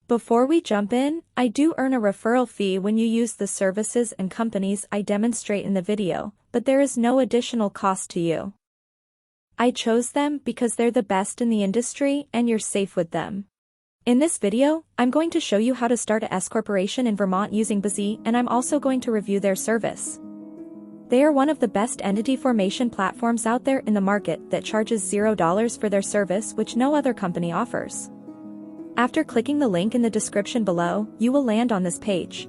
Before we jump in, I do earn a referral fee when you use the services and companies I demonstrate in the video, but there is no additional cost to you. I chose them because they're the best in the industry and you're safe with them. In this video, I'm going to show you how to start a S corporation in Vermont using Bizee, and I'm also going to review their service. They are one of the best entity formation platforms out there in the market that charges $0 for their service, which no other company offers. After clicking the link in the description below, you will land on this page.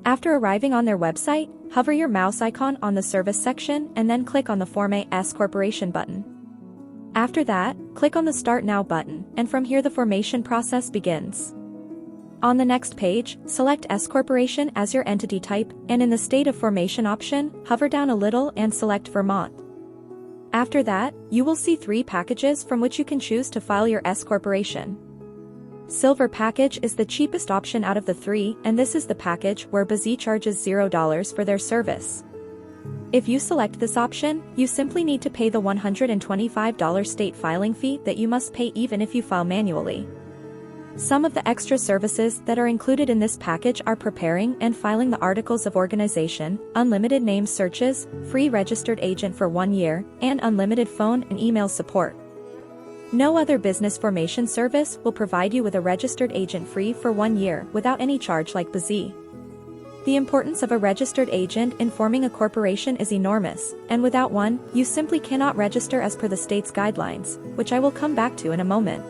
After arriving on their website, hover your mouse icon on the service section and then click on the Form a S Corporation button. After that, click on the Start Now button, and from here the formation process begins. On the next page, select S Corporation as your entity type, and in the State of Formation option, hover down a little and select Vermont. After that, you will see 3 packages from which you can choose to file your S Corporation. Silver package is the cheapest option out of the 3, and this is the package where Bizee charges $0 for their service. If you select this option, you simply need to pay the $125 state filing fee that you must pay even if you file manually. Some of the extra services that are included in this package are preparing and filing the articles of organization, unlimited name searches, free registered agent for 1 year, and unlimited phone and email support. No other business formation service will provide you with a registered agent free for 1 year without any charge like Bizee. The importance of a registered agent in forming a corporation is enormous, and without one, you simply cannot register as per the state's guidelines, which I will come back to in a moment.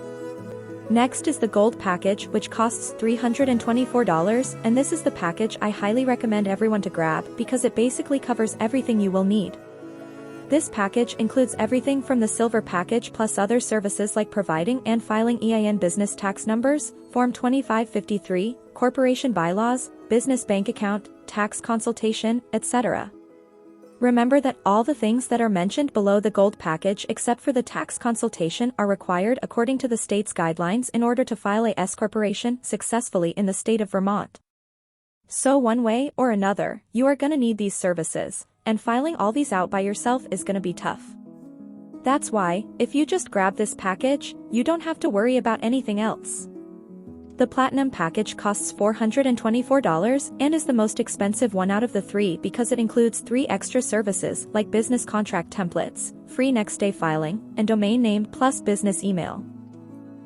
Next is the Gold package, which costs $324, and this is the package I highly recommend everyone to grab because it basically covers everything you will need. This package includes everything from the Silver package plus other services like providing and filing EIN business tax numbers, Form 2553, corporation bylaws, business bank account, tax consultation, etc. Remember that all the things that are mentioned below the Gold package except for the tax consultation are required according to the state's guidelines in order to file a S corporation successfully in the state of Vermont. So one way or another, you are gonna need these services, and filing all these out by yourself is gonna be tough. That's why, if you just grab this package, you don't have to worry about anything else. The Platinum package costs $424 and is the most expensive one out of the 3 because it includes 3 extra services like business contract templates, free next day filing, and domain name plus business email.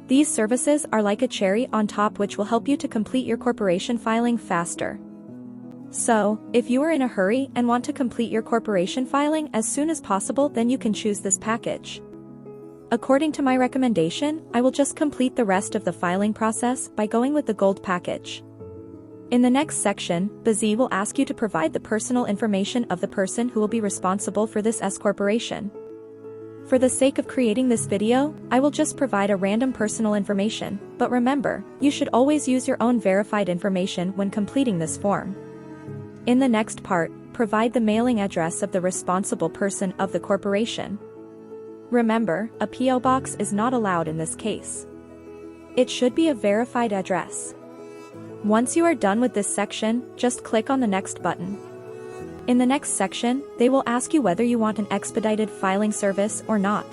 These services are like a cherry on top which will help you to complete your corporation filing faster. So, if you are in a hurry and want to complete your corporation filing as soon as possible, then you can choose this package. According to my recommendation, I will just complete the rest of the filing process by going with the Gold package. In the next section, Bizee will ask you to provide the personal information of the person who will be responsible for this S corporation. For the sake of creating this video, I will just provide a random personal information, but remember, you should always use your own verified information when completing this form. In the next part, provide the mailing address of the responsible person of the corporation. Remember, a P.O. box is not allowed in this case. It should be a verified address. Once you are done with this section, just click on the Next button. In the next section, they will ask you whether you want an expedited filing service or not.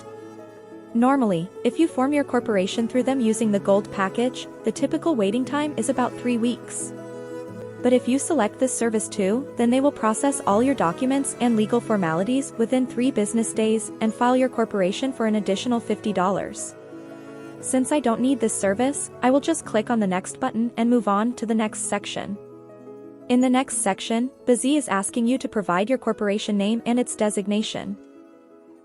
Normally, if you form your corporation through them using the Gold package, the typical waiting time is about 3 weeks. But if you select this service too, then they will process all your documents and legal formalities within 3 business days and file your corporation for an additional $50. Since I don't need this service, I will just click on the Next button and move on to the next section. In the next section, Bizee is asking you to provide your corporation name and its designation.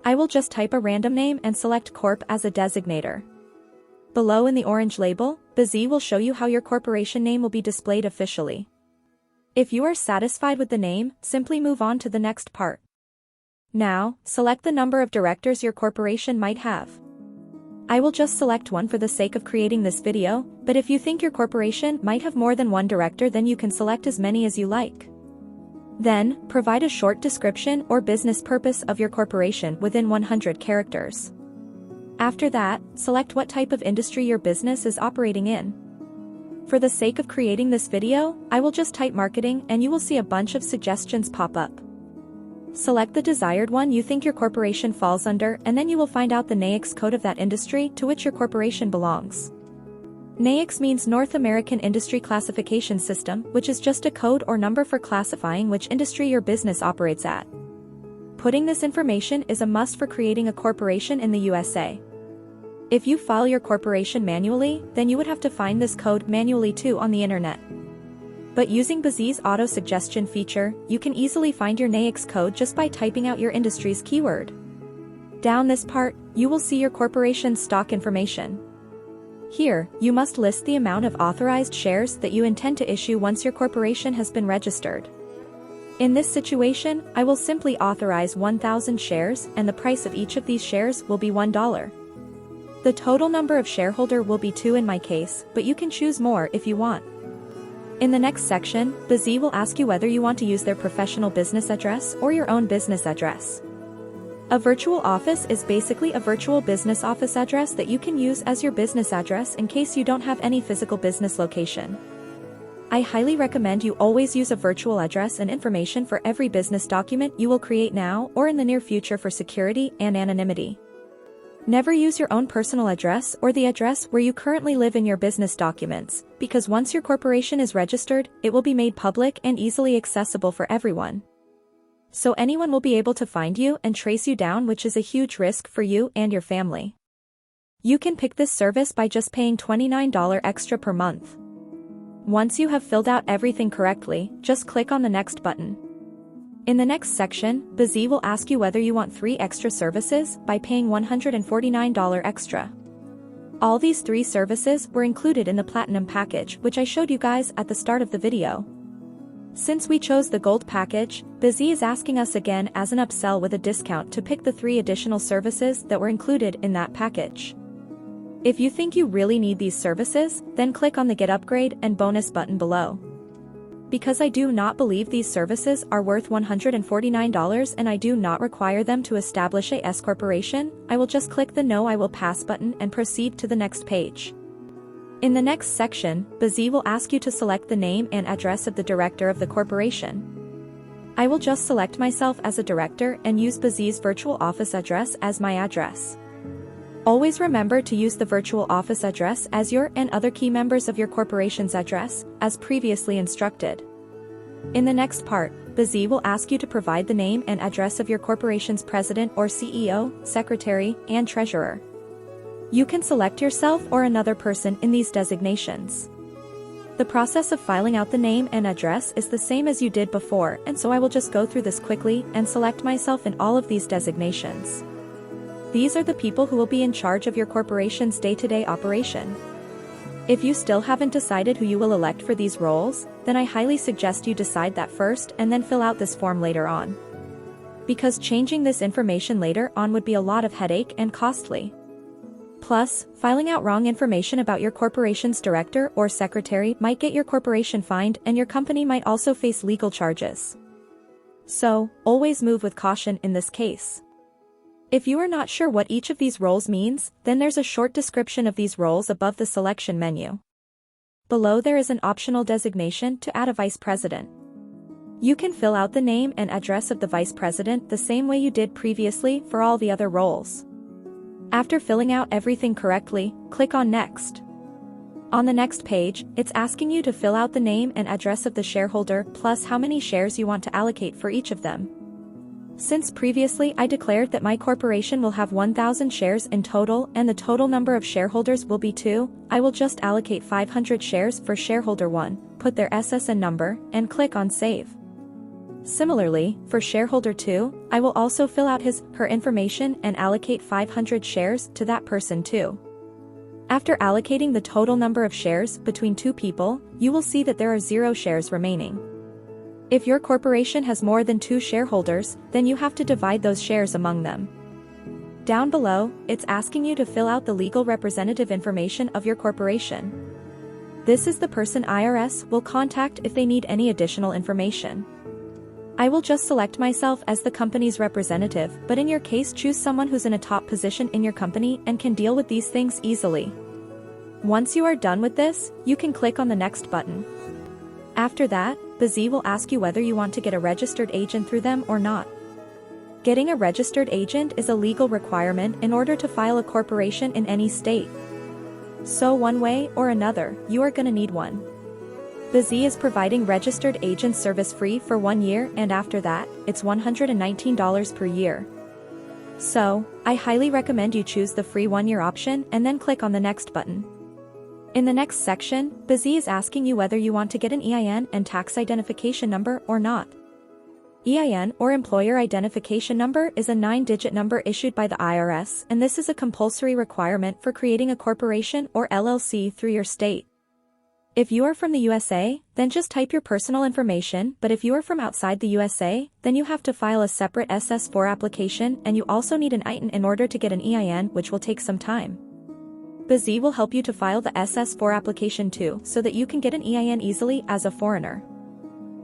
I will just type a random name and select Corp as a designator. Below in the orange label, Bizee will show you how your corporation name will be displayed officially. If you are satisfied with the name, simply move on to the next part. Now, select the number of directors your corporation might have. I will just select one for the sake of creating this video, but if you think your corporation might have more than 1 director, then you can select as many as you like. Then, provide a short description or business purpose of your corporation within 100 characters. After that, select what type of industry your business is operating in. For the sake of creating this video, I will just type marketing and you will see a bunch of suggestions pop up. Select the desired one you think your corporation falls under, and then you will find out the NAICS code of that industry to which your corporation belongs. NAICS means North American Industry Classification System, which is just a code or number for classifying which industry your business operates at. Putting this information is a must for creating a corporation in the USA. If you file your corporation manually, then you would have to find this code manually too on the internet. But using Bizee's auto-suggestion feature, you can easily find your NAICS code just by typing out your industry's keyword. Down this part, you will see your corporation's stock information. Here, you must list the amount of authorized shares that you intend to issue once your corporation has been registered. In this situation, I will simply authorize 1,000 shares and the price of each of these shares will be $1. The total number of shareholder will be 2 in my case, but you can choose more if you want. In the next section, Bizee will ask you whether you want to use their professional business address or your own business address. A virtual office is basically a virtual business office address that you can use as your business address in case you don't have any physical business location. I highly recommend you always use a virtual address and information for every business document you will create now or in the near future for security and anonymity. Never use your own personal address or the address where you currently live in your business documents, because once your corporation is registered, it will be made public and easily accessible for everyone. So anyone will be able to find you and trace you down, which is a huge risk for you and your family. You can pick this service by just paying $29 extra per month. Once you have filled out everything correctly, just click on the next button. In the next section, Bizee will ask you whether you want 3 extra services by paying $149 extra. All these 3 services were included in the Platinum package, which I showed you guys at the start of the video. Since we chose the Gold package, Bizee is asking us again as an upsell with a discount to pick the 3 additional services that were included in that package. If you think you really need these services, then click on the Get Upgrade and Bonus button below. Because I do not believe these services are worth $149 and I do not require them to establish a S corporation, I will just click the No I will pass button and proceed to the next page. In the next section, Bizee will ask you to select the name and address of the director of the corporation. I will just select myself as a director and use Bizee's virtual office address as my address. Always remember to use the virtual office address as your and other key members of your corporation's address, as previously instructed. In the next part, Bizee will ask you to provide the name and address of your corporation's president or CEO, secretary, and treasurer. You can select yourself or another person in these designations. The process of filing out the name and address is the same as you did before, and so I will just go through this quickly and select myself in all of these designations. These are the people who will be in charge of your corporation's day-to-day operation. If you still haven't decided who you will elect for these roles, then I highly suggest you decide that first and then fill out this form later on. Because changing this information later on would be a lot of headache and costly. Plus, filing out wrong information about your corporation's director or secretary might get your corporation fined and your company might also face legal charges. So, always move with caution in this case. If you are not sure what each of these roles means, then there's a short description of these roles above the selection menu. Below there is an optional designation to add a vice president. You can fill out the name and address of the vice president the same way you did previously for all the other roles. After filling out everything correctly, click on Next. On the next page, it's asking you to fill out the name and address of the shareholder plus how many shares you want to allocate for each of them. Since previously I declared that my corporation will have 1,000 shares in total and the total number of shareholders will be 2, I will just allocate 500 shares for shareholder 1, put their SSN number, and click on Save. Similarly, for shareholder 2, I will also fill out her information and allocate 500 shares to that person too. After allocating the total number of shares between 2 people, you will see that there are 0 shares remaining. If your corporation has more than 2 shareholders, then you have to divide those shares among them. Down below, it's asking you to fill out the legal representative information of your corporation. This is the person IRS will contact if they need any additional information. I will just select myself as the company's representative, but in your case choose someone who's in a top position in your company and can deal with these things easily. Once you are done with this, you can click on the Next button. After that, Bizee will ask you whether you want to get a registered agent through them or not. Getting a registered agent is a legal requirement in order to file a corporation in any state. So one way or another, you are gonna need one. Bizee is providing registered agent service free for 1 year, and after that, it's $119 per year. So, I highly recommend you choose the free 1-year option and then click on the next button. In the next section, Bizee is asking you whether you want to get an EIN and tax identification number or not. EIN, or Employer Identification Number, is a 9-digit number issued by the IRS, and this is a compulsory requirement for creating a corporation or LLC through your state. If you are from the USA, then just type your personal information, but if you are from outside the USA, then you have to file a separate SS4 application, and you also need an EIN in order to get an EIN, which will take some time. Bizee will help you to file the SS4 application too, so that you can get an EIN easily as a foreigner.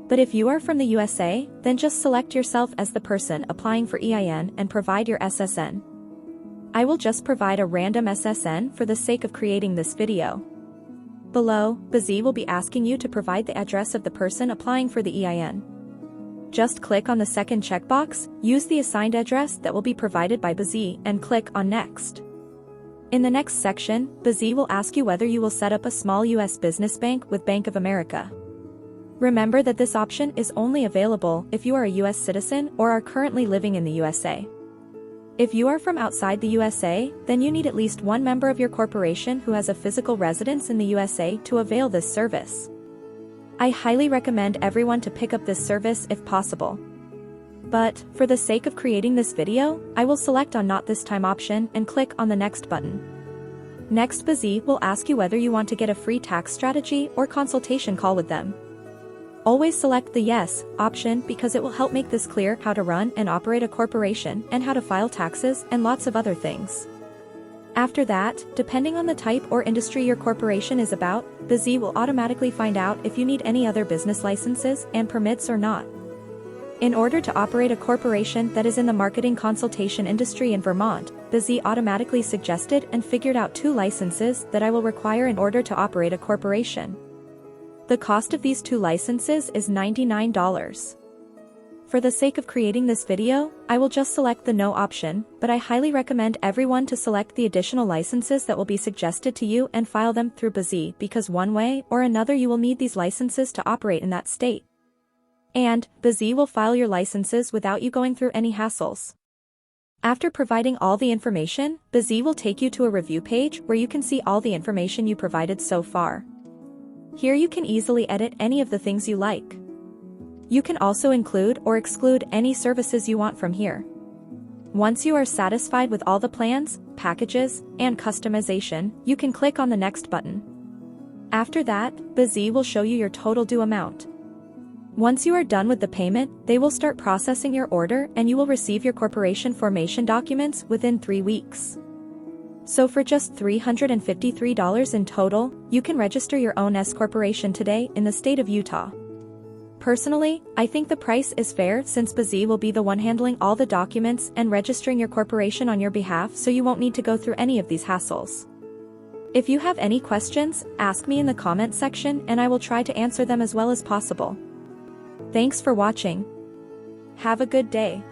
But if you are from the USA, then just select yourself as the person applying for EIN and provide your SSN. I will just provide a random SSN for the sake of creating this video. Below, Bizee will be asking you to provide the address of the person applying for the EIN. Just click on the second checkbox, use the assigned address that will be provided by Bizee, and click on Next. In the next section, Bizee will ask you whether you will set up a small U.S. business bank with Bank of America. Remember that this option is only available if you are a U.S. citizen or are currently living in the USA. If you are from outside the USA, then you need at least one member of your corporation who has a physical residence in the USA to avail this service. I highly recommend everyone to pick up this service if possible. But, for the sake of creating this video, I will select on Not This Time option and click on the Next button. Next, Bizee will ask you whether you want to get a free tax strategy or consultation call with them. Always select the Yes option because it will help make this clear how to run and operate a corporation and how to file taxes and lots of other things. After that, depending on the type or industry your corporation is about, Bizee will automatically find out if you need any other business licenses and permits or not. In order to operate a corporation that is in the marketing consultation industry in Vermont, Bizee automatically suggested and figured out 2 licenses that I will require in order to operate a corporation. The cost of these 2 licenses is $99. For the sake of creating this video, I will just select the No option, but I highly recommend everyone to select the additional licenses that will be suggested to you and file them through Bizee, because one way or another you will need these licenses to operate in that state. And, Bizee will file your licenses without you going through any hassles. After providing all the information, Bizee will take you to a review page where you can see all the information you provided so far. Here you can easily edit any of the things you like. You can also include or exclude any services you want from here. Once you are satisfied with all the plans, packages, and customization, you can click on the Next button. After that, Bizee will show you your total due amount. Once you are done with the payment, they will start processing your order and you will receive your corporation formation documents within 3 weeks. So for just $353 in total, you can register your own S corporation today in the state of Utah. Personally, I think the price is fair since Bizee will be the one handling all the documents and registering your corporation on your behalf, so you won't need to go through any of these hassles. If you have any questions, ask me in the comment section and I will try to answer them as well as possible. Thanks for watching. Have a good day.